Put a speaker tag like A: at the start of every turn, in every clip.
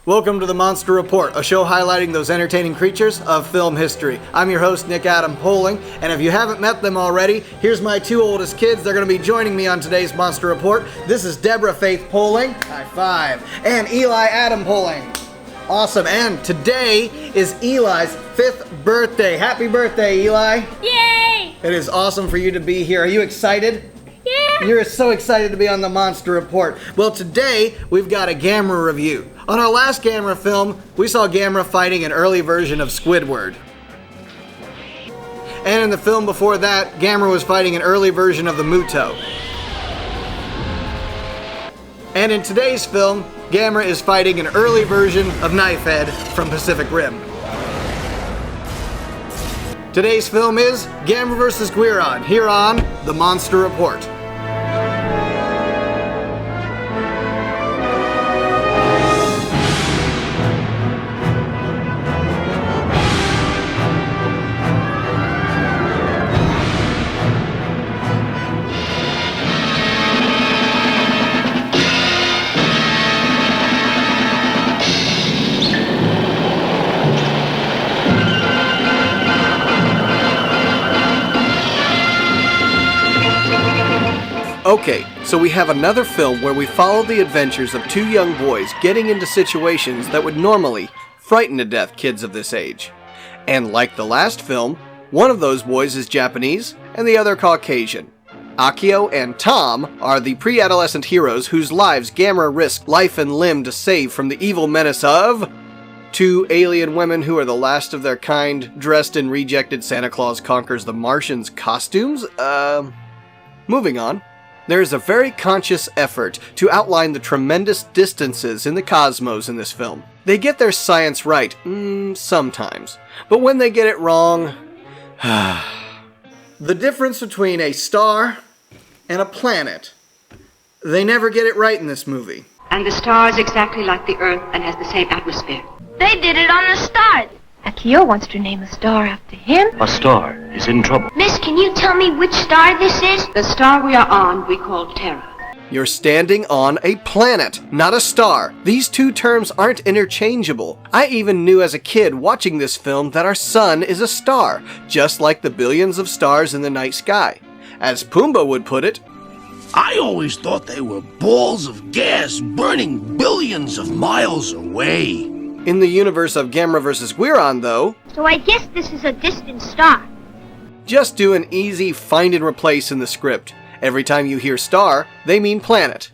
A: Welcome to the Monster Report, a show highlighting those entertaining creatures of film history. I'm your host, Nick Adam Poling, and if you haven't met them already, here's my two oldest kids. They're going to be joining me on today's Monster Report. This is Deborah Faith Poling, high five, and Eli Adam Poling. Awesome, and today is Eli's 5th birthday. Happy birthday, Eli.
B: Yay!
A: It is awesome for you to be here. Are you excited?
B: Yeah!
A: You're so excited to be on the Monster Report. Well, today we've got a Gamera review. On our last Gamera film, we saw Gamera fighting an early version of Squidward. And in the film before that, Gamera was fighting an early version of the Muto. And in today's film, Gamera is fighting an early version of Knifehead from Pacific Rim. Today's film is Gamera vs. Guiron, here on the Monster Report. Okay, so we have another film where we follow the adventures of two young boys getting into situations that would normally frighten to death kids of this age. And like the last film, one of those boys is Japanese and the other Caucasian. Akio and Tom are the pre-adolescent heroes whose lives Gamera risked life and limb to save from the evil menace of two alien women who are the last of their kind, dressed in rejected Santa Claus Conquers the Martians costumes? Moving on. There is a very conscious effort to outline the tremendous distances in the cosmos in this film. They get their science right, sometimes, but when they get it wrong, the difference between a star and a planet, they never get it right in this movie.
C: And the star is exactly like the Earth and has the same atmosphere.
B: They did it on the star.
D: Akio wants to name a star after him.
E: A star is in trouble.
B: Miss, can you tell me which star this is?
C: The star we are on we call Terra.
A: You're standing on a planet, not a star. These two terms aren't interchangeable. I even knew as a kid watching this film that our sun is a star, just like the billions of stars in the night sky. As Pumbaa would put it,
E: I always thought they were balls of gas burning billions of miles away.
A: In the universe of Gamera vs. Guiron, though,
B: So I guess this is a distant star.
A: just do an easy find and replace in the script. Every time you hear star, they mean planet.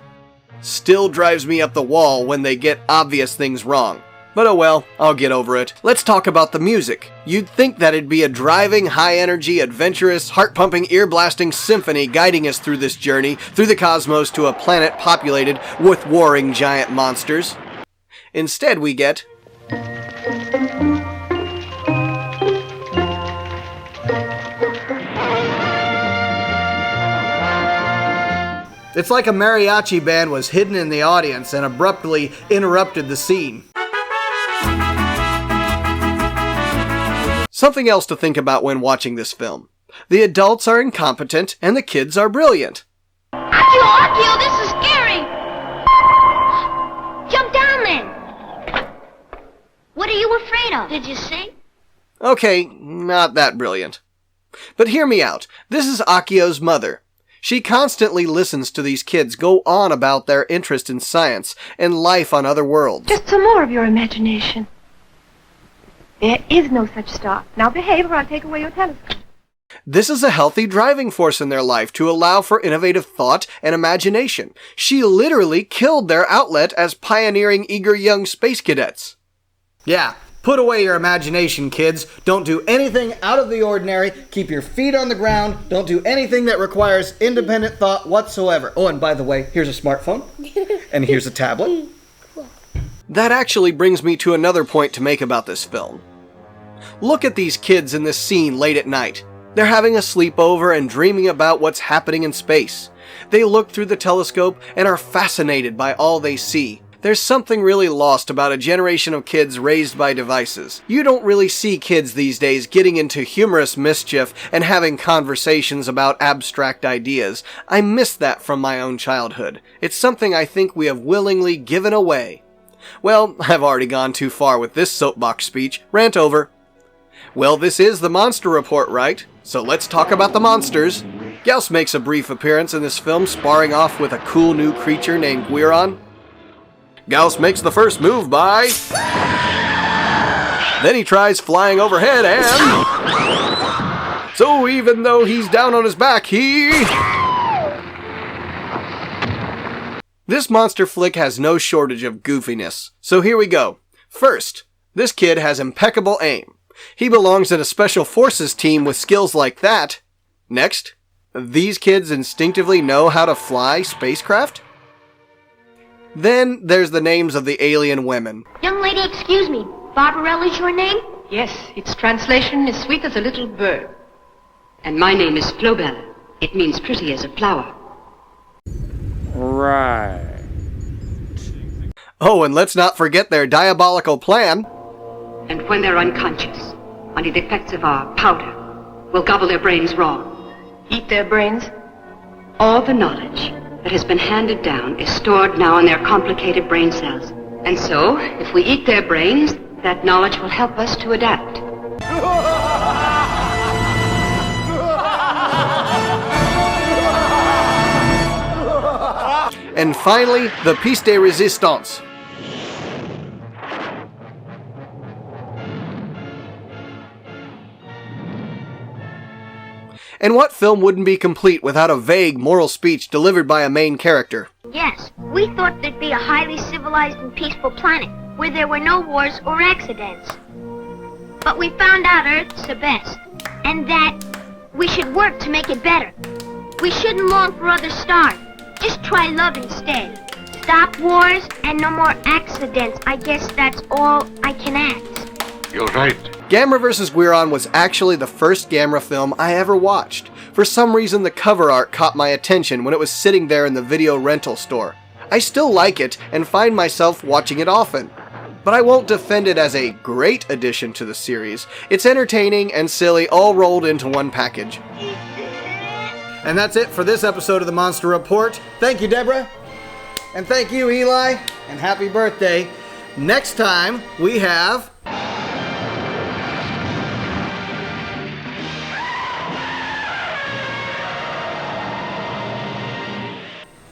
A: Still drives me up the wall when they get obvious things wrong. But oh well, I'll get over it. Let's talk about the music. You'd think that it'd be a driving, high-energy, adventurous, heart-pumping, ear-blasting symphony guiding us through this journey, through the cosmos to a planet populated with warring giant monsters. Instead we get it's like a mariachi band was hidden in the audience and abruptly interrupted the scene. Something else to think about when watching this film. The adults are incompetent and the kids are brilliant.
B: Akio, this is scary! Jump down then! What are you afraid of? Did you see?
A: Okay, not that brilliant. But hear me out. This is Akio's mother. She constantly listens to these kids go on about their interest in science and life on other worlds.
D: Just some more of your imagination. There is no such star. Now behave or I'll take away your telescope.
A: This is a healthy driving force in their life to allow for innovative thought and imagination. She literally killed their outlet as pioneering, eager young space cadets. Yeah, put away your imagination, kids. Don't do anything out of the ordinary. Keep your feet on the ground. Don't do anything that requires independent thought whatsoever. Oh, and by the way, here's a smartphone. And here's a tablet. That actually brings me to another point to make about this film. Look at these kids in this scene late at night. They're having a sleepover and dreaming about what's happening in space. They look through the telescope and are fascinated by all they see. There's something really lost about a generation of kids raised by devices. You don't really see kids these days getting into humorous mischief and having conversations about abstract ideas. I miss that from my own childhood. It's something I think we have willingly given away. Well, I've already gone too far with this soapbox speech. Rant over. Well, this is the Monster Report, right? So let's talk about the monsters. Gauss makes a brief appearance in this film, sparring off with a cool new creature named Guiron. Gauss makes the first move by... Then he tries flying overhead and... So even though he's down on his back, This monster flick has no shortage of goofiness. So here we go. First, this kid has impeccable aim. He belongs in a special forces team with skills like that. Next, these kids instinctively know how to fly spacecraft. Then there's the names of the alien women.
B: Young lady, excuse me. Barbarelli's your name?
C: Yes, its translation is sweet as a little bird. And my name is Flobella. It means pretty as a flower.
F: Right.
A: Oh, and let's not forget their diabolical plan.
C: And when they're unconscious, under the effects of our powder, we'll gobble their brains raw.
D: Eat their brains?
C: All the knowledge that has been handed down is stored now in their complicated brain cells. And so, if we eat their brains, that knowledge will help us to adapt.
A: And finally, the piece de resistance. And what film wouldn't be complete without a vague moral speech delivered by a main character?
B: Yes. We thought there'd be a highly civilized and peaceful planet where there were no wars or accidents. But we found out Earth's the best, and that we should work to make it better. We shouldn't long for other stars. Just try love instead. Stop wars and no more accidents. I guess that's all I can ask.
E: You're right.
A: Gamera vs. Guiron was actually the first Gamera film I ever watched. For some reason, the cover art caught my attention when it was sitting there in the video rental store. I still like it and find myself watching it often. But I won't defend it as a great addition to the series. It's entertaining and silly all rolled into one package. And that's it for this episode of the Monster Report. Thank you, Deborah. And thank you, Eli. And happy birthday. Next time, we have...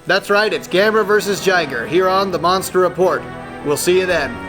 A: That's right, it's Gamera vs. Jiger here on the Monster Report. We'll see you then.